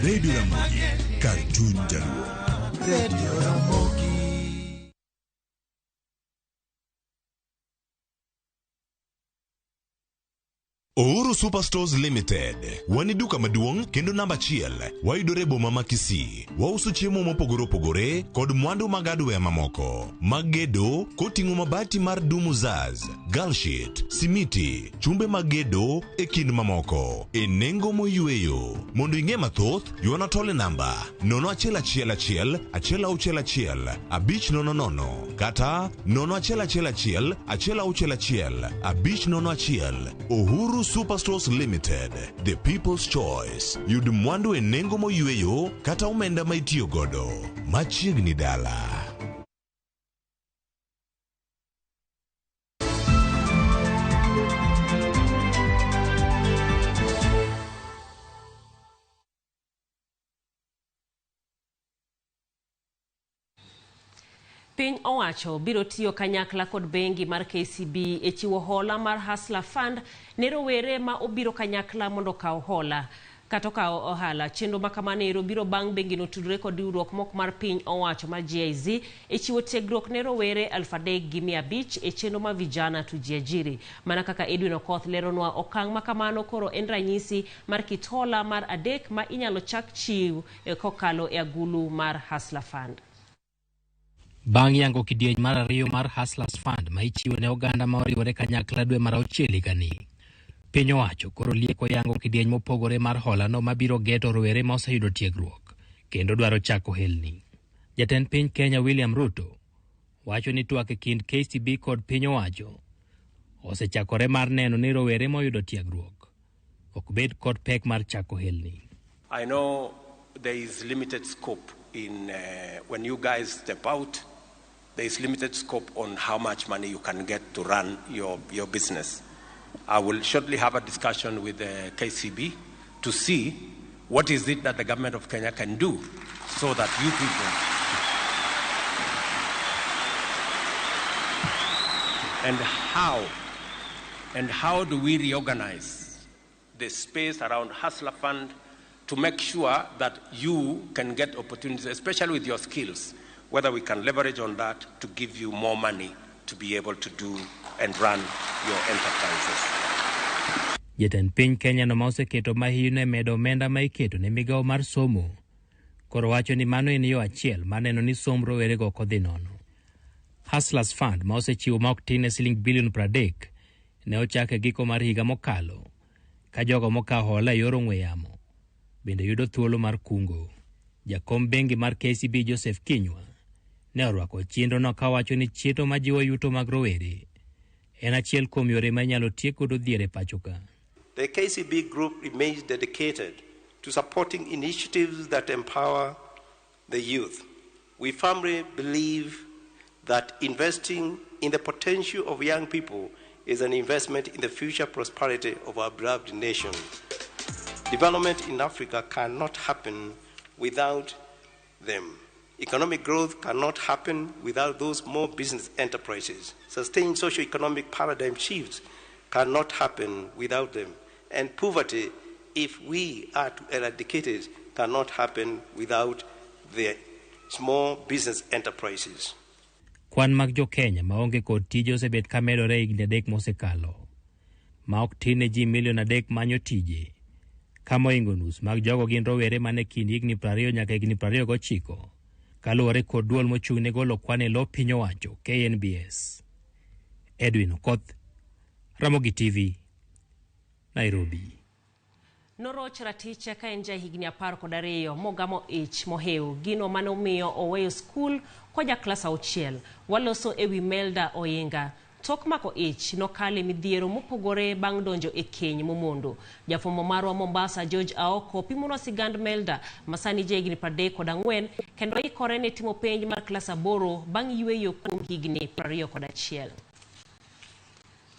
Radio Ramogi, Cartoon Jaluo. Radio Ramogi. Ouru Superstores Limited. Wani duka maduong' kendo namba 1 waidore boma ma Kisii. Wauso chiemo mopogore opogore kod mwandu mag hardware mamoko. Magedo koting'o mabati mar Dumu Zaz, Galshit, Simiti, chumbe magedo e kind mamoko. E nengo moyueyo. Mondo ing'e mathoth, yuana tole namba 0111 kata 0111 Uhuru Superstores Limited, the people's choice. Yud mwandu e nengo moyueyo kata omenda ma itiyo godo. Machiegni dala. Piny owacho biro tiyo kanyakla kod bengi mar KCB e chiwo hola mar Hustler Fund ne rowere ma obiro kanyakla mondo kaw hola kata kaw ohala. Chenro ma kamano biro bang' bengi no tudore kod riwruok mok mar piny owacho mar GIZ e chiwo tiegruok ne rowere 3,500 e chenro ma vijana tujiajiri. Mana kaka Edwin Okoth leronwa okang' ma kamano koro en ranyisi mar kit hola mar adek ma inyalo chak chiw kokalo e agulu mar Hustler Fund. Bang' yango kidieny mar ariyo mar Hustlers Fund ma ichiwo ne oganda ma oriwore kanyakla dwe mar 6 higani. Piny owacho koro lieko yango kidieny mopogore mar hola no mabiro geto rowere ma oseyudo tiegruok kendo dwaro chako helni. Jatend piny Kenya William Ruto wacho ni twak e kind KCB kod piny owacho osechakore mar neno ni rowere moyudo tiegruok ok bed kod pek mar chako helni. I know there is limited scope in when you guys step out, there is limited scope on how much money you can get to run your business. I will shortly have a discussion with the KCB to see what is it that the government of Kenya can do so that you people and how do we reorganize the space around Hustler Fund to make sure that you can get opportunities, especially with your skills, whether we can leverage on that to give you more money to be able to do and run your enterprises. Jatend piny Kenya no ma oseketo mahino e medo omenda ma iketo ne migawo mar somo koro wacho ni mano en yo achiel maneno ni somb rowerego ok odhi nono. Hustlers Fund ma osechiwo ma ok tin ne siling bilion 30 ne ochak e giko mar higa mokalo ka jogo mokawo hola e yor ong'we yamo bende yudo thuolo mar kungo. Jakom bengi mar KCB Joseph Kinywa ne orwako chenrono ka wacho ni chieto ma jiwo yuto mag rowere en achiel kuom yore ma inyalo tiek godo dhier e pacho ka. The KCB group remains dedicated to supporting initiatives that empower the youth. We firmly believe that investing in the potential of young people is an investment in the future prosperity of our beloved nation. Development in Africa cannot happen without them. Economic growth cannot happen without those small business enterprises. Sustained socio-economic paradigm shifts cannot happen without them. And poverty, if we are to eradicate it, cannot happen without the small business enterprises. Kwan mag jo Kenya maonge kod tije osebet ka medore higni 3 mosekalo. Ma ok tin ne ji milion 3 manyo tije. Kama oingo nus mag jogo gin rowere mane kind higni 20 nyaka higni 29. Kaluwore kod duol mochung' ne golo kwan e lo piny owacho KNBS. Edwin Okoth, Ramogi TV, Nairobi. Noroch ratiche ka en jahigni 12 mogamo ich mohew gino mane omiyo oweyo skul koja klas 6. Waloso ewi Melda Oyinga. Tok mako ich nokale midhiero mopogore bang' donjo e keny momondo. Jafwambo marwa Mombasa George Aoko pimono sigand Melda masani jahigni 34 kendo ikore ne timo penj mar klas 8 bang' yweyo kuom higni 21.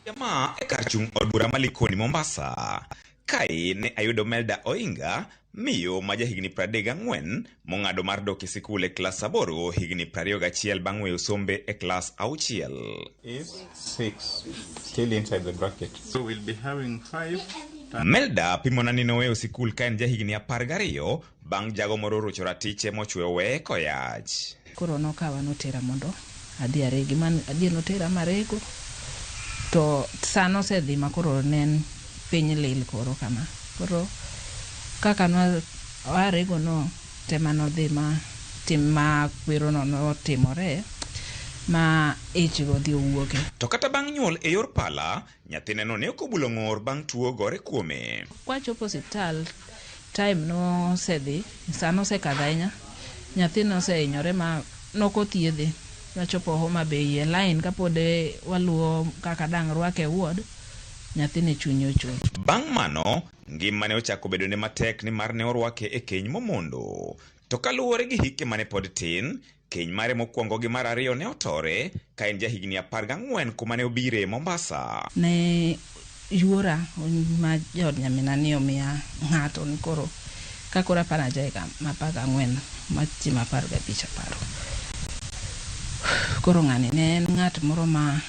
Jama e kar chung' od bura malikoni Mombasa. Kai ne ayudo Melda Oyinga, miyo ma jahigni 34 mong'ado mar dok e sikul e klas 8 higni 21 bang' weyo sombe e klas 6. Is 6, still inside the bracket. So we'll be having 5. Melda pimona ni noweyo sikul ka en jahigni 12 bang' jago moro rocho ratiche mochweyo weye koyach. Koro nokawa notera mondo adhi aregi man adhi notera marego to sano sedhi makoro nen piny lil koro kama. Koro kaka no arego no tema no dhi ma tim ma kwero no timore ma ichigo dhi owuoke. To kata bang' nyuol e yor pala, nyathine no ne okobulo ng'or bang' tuo gore kuome. Kwachopo hospital time no sedhi, sano sekadho ahinya. Nyathino osehinyore ma nokothiedhe. Wachopo Homa Bay e line kapode waluo kaka dang' rwake ward. Nyathine chunye ochung'. Bang' mano, ngima ne ochako bedo ne matek ni mar ne orwake e keny momondo. To kaluwore gi hike mane pod tin, keny mare mokwongo gi mar ariyo ne otore ka en jahigni 14 kuma ne obire Mombasa. Ne yuora ma jod nyamina ni omiya ng'ato ni koro kakora pana jaika ma 14 ma chi ma 15 aparo. Koro ng'ani ne en ng'at moro ma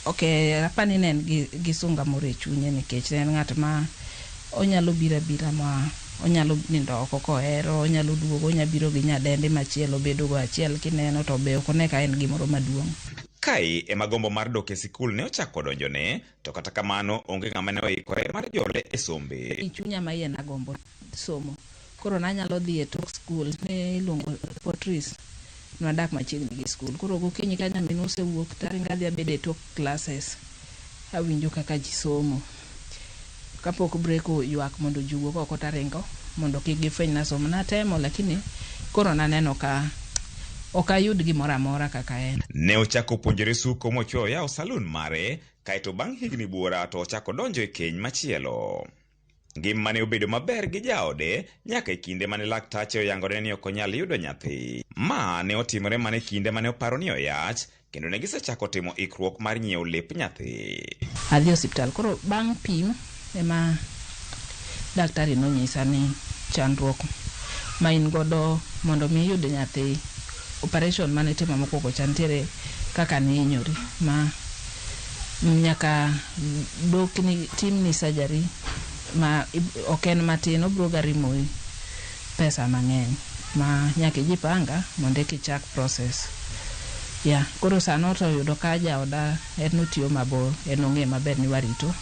apani ne en gi sunga moro e chunye nikech en ng'at ma onyalo bira ma onyalo nindo oko kohero, onyalo duogo, onyalo biro gi nyadende machielo bedo go achiel kineno to be ok ne ka en gimoro maduong'. Kai ema gombo mar dok e sikul ne ochako donjone, to kata kamano onge ng'ama ne oikore mar jole e sombe. Chunya ma yena gombo somo. Koro nanyalo dhi e tok skul ne iluongo Potris. Nadak machiegni gi skul. Koro gokinyi ka nyamin osewuok taringa dhi abede tok classes. Awinjo kaka ji somo. Kapok break ywak mondo ji wuok oko taringo mondo kik gifweny na somo. Natemo lakini koro naneno ka ok ayud gimoro amora kaka en. Ne ochako puonjore suko mochweyo yawo salun mare, kaeto bang' higni buora to ochako donjo e keny machielo. Ngima ne obedo maber gi jaode nyaka e kinde mane laktache oyangore ni ok onyal yudo nyathi. Ma ne otimore mana e kinde mane oparo ni oyach, kendo ne gisechako timo ikruok mar nyiewo lep nyathi. Adhi osiptal, koro bang' pim ema daktari nonyisa ni chandruok ma in godo mondo mi iyud nyathi, operation mane timo mokwongo cha nitiere kaka ni inyori, ma nyaka dokni timni surgery ma ok en matin, obiro garimoi pesa mang'eny ma nyaka ijipanga mondo kichak process. Koro sano to yudo ka jaoda en otiyo mabor, en ong'e maber ni warito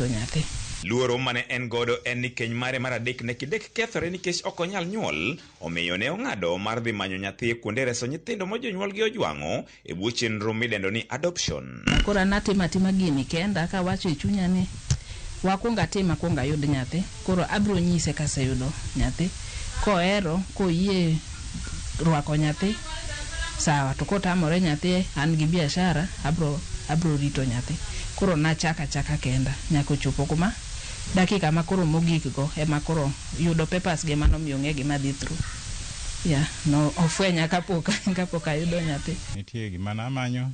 nyathi. Luoro mane en godo en ni keny mare mar adek ne kidek kethore nikech ok onyal nyuol, omiyo ne ong'ado mar dhi manyo nyathi e kuonde reso nyithindo ma jonyuolgi ojwang'o e bwo chenro midendo ni adoption. Koro natimo atima gini kenda ka wacho e chunya ni wakwonga tima kwonga yud nyathi, koro abiro nyise kaseyudo nyathi, kohero koyie rwako nyathi sawa, to kotamore nyathi an gi biashara abiro rito nyathi. Koro nachaka kenda nyaka chopo kuma dakika ma koro mogik go ema koro yudo papers ge mano miyo ng'e gima dhi through. No ofwenya kapok ayudo nyathi. Nitie gima namanyo,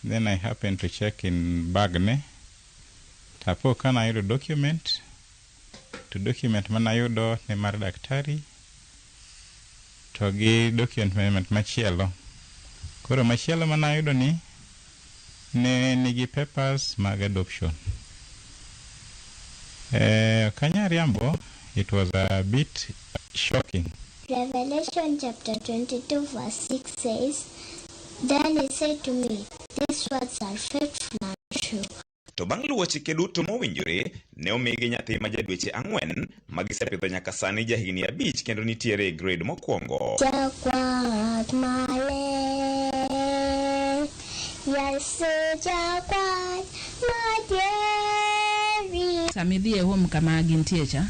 then I happen to check in bag ne, tapo kana yudo document manayudo ne mar daktari to gi document machielo. Koro machielo manayudo ni ne nigi papers mag adoption. Kanyariambo, it was a bit shocking. Revelation chapter 22 verse 6 says, Then he said to me, These words are faithful and true. To bang' luwo chike duto mowinjore, ne omigi nyathi ma jadweche 4 ma gisepidho nyaka sani jahigni 5 kendo nitiere e grade mokwongo. Jakwat male, jakwat maderi. Samidhi e home kama gintie cha,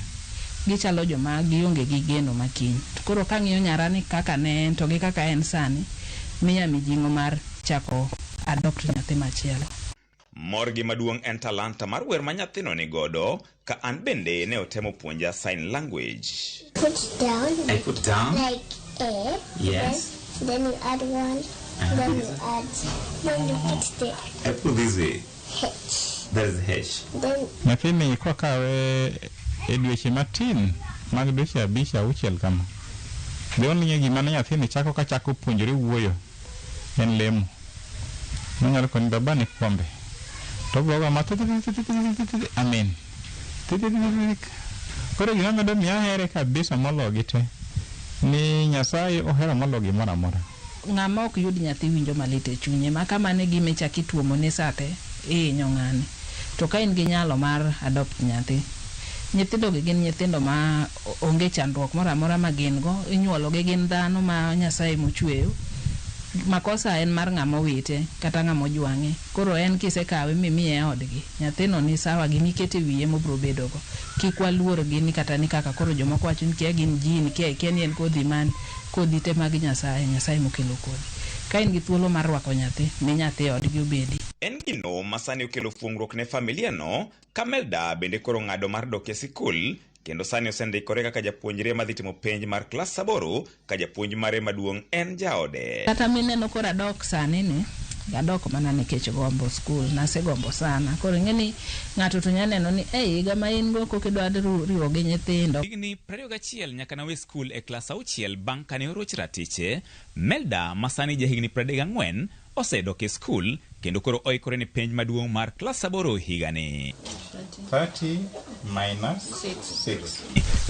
gichalo joma gionge gi geno makiny. Koro kang'iyo nyarani kaka ne en to gi kaka en sani, miya mijing'o mar chako adopt nyathi machielo. Morgi maduong' en talanta mar wer ma nyathino ni godo, ka an bende ne otemo puonja sign language. Put down. I put down? Like A. Yes. Then you add 1. Then you put the I put this way. H. That is H. Then Nathini kwa kawe e dweche matin mag dweche 5-6 kama. The only gima ne nyathini chako puonjore wuoyo en lemo. Nonyalo koni baba ni kombe. To boga amen. Koro gima medo miya here kabisa mologi te ni Nyasaye ohero mologi mora mora. Ng'ama ok yud nyathi winjo malit e chunye, ma kama ne gime chaki tuomo ne sate nyong'ane. To ka in gi nyalo mar adopt nyathi, nyithindo gi gin nyithindo ma onge chandruok mora mora ma gin go, inyuolo gi gin dhano ma Nyasaye mochweyo. Makosa en mar ng'ama wite kata ng'ama ojwang'e. Koro en kisekawe mimiye odgi, nyathino ni sawa gimikete wiye mobro bedo go. Kik waluor gini kata ni kaka koro jomoko wacho ni kia gin jini, kia ni en kodhi man kodhi te mag Nyasaye mokelo kodhi. Ka in gi thuolo mar rwako nyathi, mi nyathi odgi obedi. En gino masani okelo fuong'ruok ne familia no. Kamelda bende koro ng'ado mar dok e sikul, kendo sani osendikore kaka japuonjre madhi timo penj mar klas 8 ka japuonj mare maduong' en jaode. Kata mineno kora dok sani ni, adok mana nikech gombo skul, nasegombo sana. Koro ng'eni ng'ato to nyaneno ni higa ma in go kokidwa riwo gi nyithindo. Higni 21 nyaka nawe skul e klas 6 bang' kane oroch ratiche. Melda masani jahigni 34 osedok e skul kendo koro oikore ni penj maduong' mar klas 8 higani. 30 minus 6.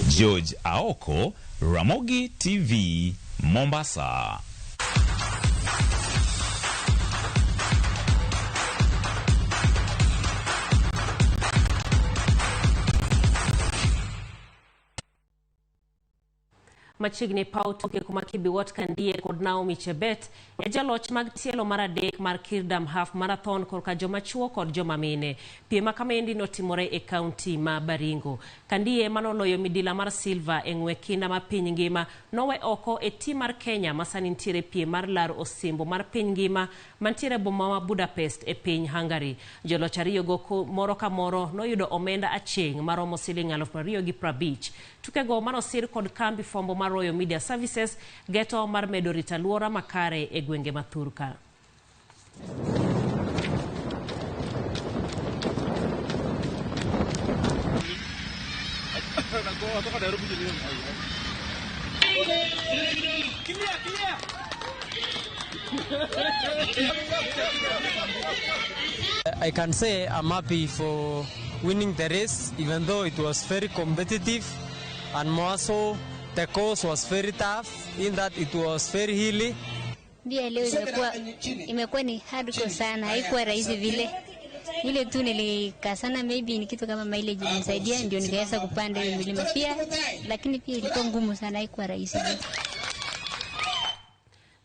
George Aoko, Ramogi TV, Mombasa. machiegni paw tuke kuma Kibiwot Kandie kod Naomi Chebet jaloch mag tielo mar adek mar Kirdam Half Marathon korka joma chuo kod joma mine. Piem makamendi notimore e kaunti ma Baringo. Kandie manoloyo midila mar silver e ng'we kinda ma piny ngima nowe oko e tim mar Kenya masani ntiere piem mar lar osimbo mar piny ngima mantiere boma ma Budapest e piny Hungary. Joloch ariyo go moro ka moro noyudo omenda aching maromo $250,000. Tukego manosir kod kambi fombo mar Royal Media Services geto mar medo rita luora makare e gwenge mathurka. I can say I'm happy for winning the race, even though it was very competitive, and more so the course was very tough in that it was very hilly. Ndio leo imekuwa ni hardcore sana, haikuwa rahisi vile. Ile tu nilikasana, maybe ni kitu kama mileage ilinisaidia ndio nikaweza kupanda ile milima pia, lakini pia ilikuwa ngumu sana, haikuwa rahisi.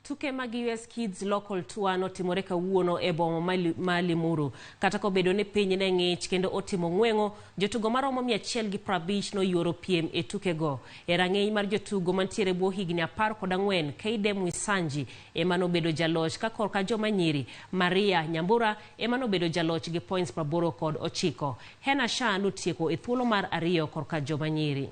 Tuke mag US Kids Local Tour notimore kawuono e boma ma Limuru. Kata kobedo ne piny ne ng'ich kendo otimo ng'wengo, jotugo maromo 150 noyuoro piem e tukego. E rang'iny mar jotugo mantiere bwo higni 14, Kaidem Wisanji ema nobedo jaloch ka korka joma nyiri. Maria Nyambura ema nobedo jaloch gi points 89. Hena Shah notieko e thuolo mar ariyo korka joma nyiri.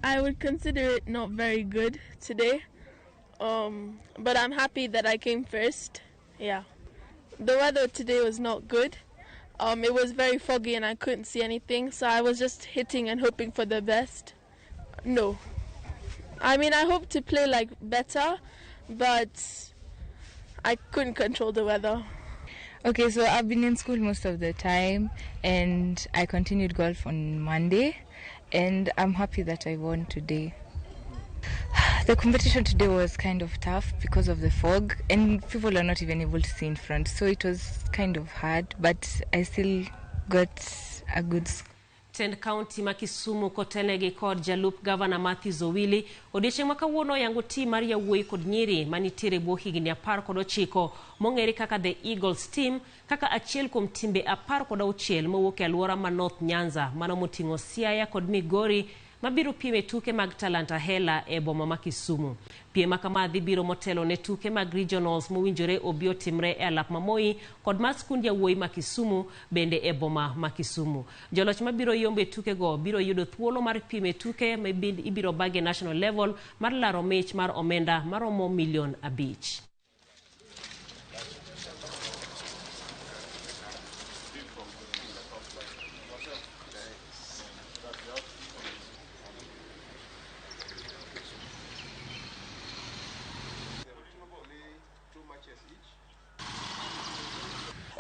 I would consider it not very good today, but I'm happy that I came first. Yeah, the weather today was not good. It was very foggy and I couldn't see anything, so I was just hitting and hoping for the best. No, I mean I hope to play like better, but I couldn't control the weather. Okay, so I've been in school most of the time and I continued golf on Monday. And I'm happy that I won today. The competition today was kind of tough because of the fog and people are not even able to see in front. So it was kind of hard, but I still got a good score. Tend County ma Kisumu kotelegi kod jalup Governor Matthew Zowili odiechieng' makawuono yango tim mar yawuoyi kod nyiri manitiere bwo higni 19 mong'ere kaka The Eagles Team kaka achiel kuom timbe 16 mowuok e alwora ma North Nyanza mano moting'o Siaya kod Migori mabiro piem e tuke mag Talanta Hela e boma ma Kisumu. Piem kama dhi biro motelo ne tuke mag regionals mowinjore obi otimre e alap ma Moi kod mar skund yawuoyi ma Kisumu bende e boma ma Kisumu. Joloch mabiro yombe tukego biro yudo thuolo mar piem e tuke ma ibiro bage national level mar laro mich mar omenda maromo $1 million.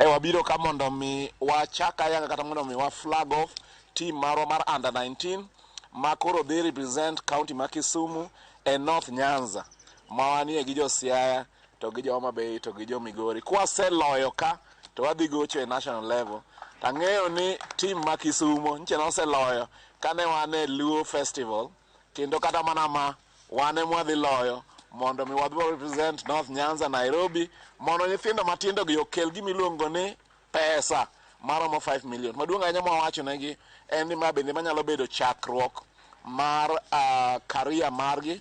Wabiro ka mondo mi wachaka yanga kata mondo mi wa flag off team marwa mar under 19 ma koro dhi represent county ma Kisumu e North Nyanza ma wanie gi jo Siaya to gi jo Homa Bay to gi jo Migori. Kwa seloyo ka to wadhi gocho e national level. Tang'eyo ni team ma Kisumu nche no seloyo kane wane Luo Festival kendo kata mana ma wane mwadhi loyo mondo mi wadhi represent North Nyanza Nairobi mondo nyithindo matindo gi okel gimiluongo ni pesa maromo 5 million. Maduong' ahinya mwawacho negi en ni ma bende manyalo bedo chakruok mar career margi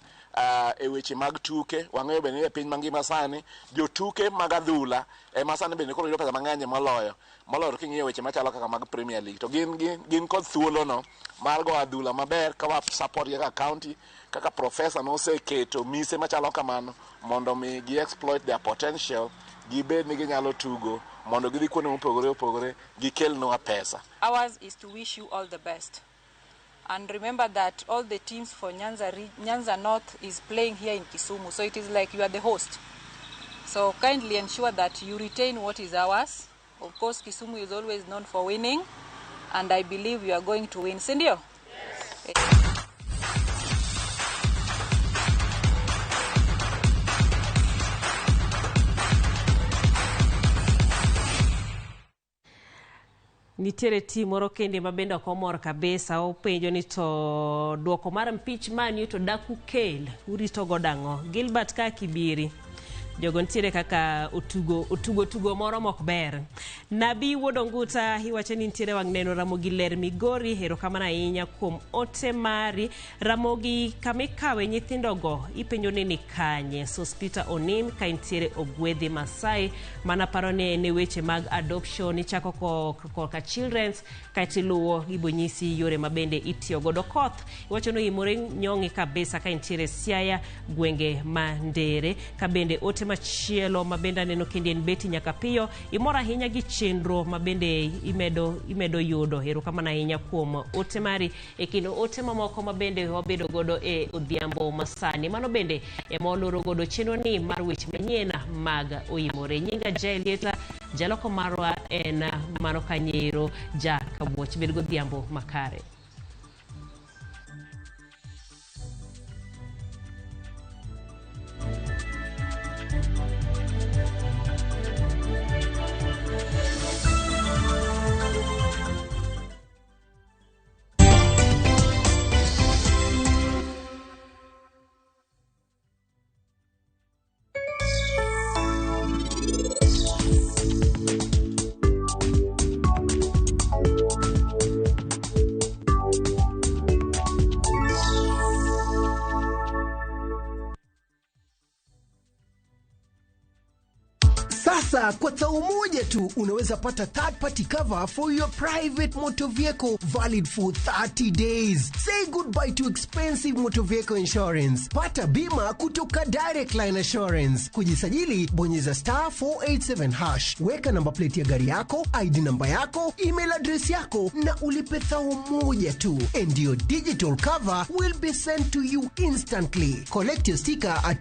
e weche mag tuke. Wang'eyo bende e piny mangima sani jotuke mag adhula ema sani bende koro yudo pesa mang'eny moloyo king'iyo weche machalo kaka mag Premier League. To gin kod thuolono mar go adhula maber ka wa support kaka county kaka professor noseketo mise machalo kamano mondo mi gi exploit their potential gibed ni ginyalo tugo mondo gidhi kuonde mopogore opogore gikelnwa pesa. Ours is to wish you all the best. And remember that all the teams for Nyanza North is playing here in Kisumu. So it is like you are the host. So kindly ensure that you retain what is ours. Of course, Kisumu is always known for winning. And I believe you are going to win. Sindio? Yes. Nitiere tim moro kende mabende ok omor kabisa. Openjo ni to duoko mar mpich Man to daku kel urito godango. Gilbert ka Kibiri. Jogo nitiere kaka otugo moro mok ber. Nabi Wodonguta iwacho ni nitiere wang' neno Ramogi ler Migori. Erokamano ahinya kuom ote mari. Ramogi kamikawe nyithindogo ipenjo ni kanye. Sospita Onim ka nitiere Ogwedhi Masai. Mana paro ne weche mag adoption ichako ka children's kaiti luwo ibonyisi yore mabende itiyo godo. Koth iwacho no imore nyongi kabisa ka nitiere Siaya gwenge Mandere. Kabende ote machielo mabenda neno kindi en beti nyaka piyo imora hinya gi chenro mabende imedo yudo. Erokamano ahinya kuom ote mari kino ote mamoko mabende wabedo godo odhiambo masani. Mano bende moloro godo chenro ni mar weche manyien mag OIMORE. Nyinga Jailieta jaloko marwa en mano Kanyero Jakabuoch. Bedo godhiambo makare. Sasa kwa tao moja tu unaweza pata third party cover for your private motor vehicle valid for 30 days. Say goodbye to expensive motor vehicle insurance. Pata bima kutoka Direct Line Assurance. Kujisajili bonyeza *487#. Weka namba plate ya gari yako, ID namba yako, email address yako na ulipe thao moja tu. And your digital cover will be sent to you instantly. Collect your sticker at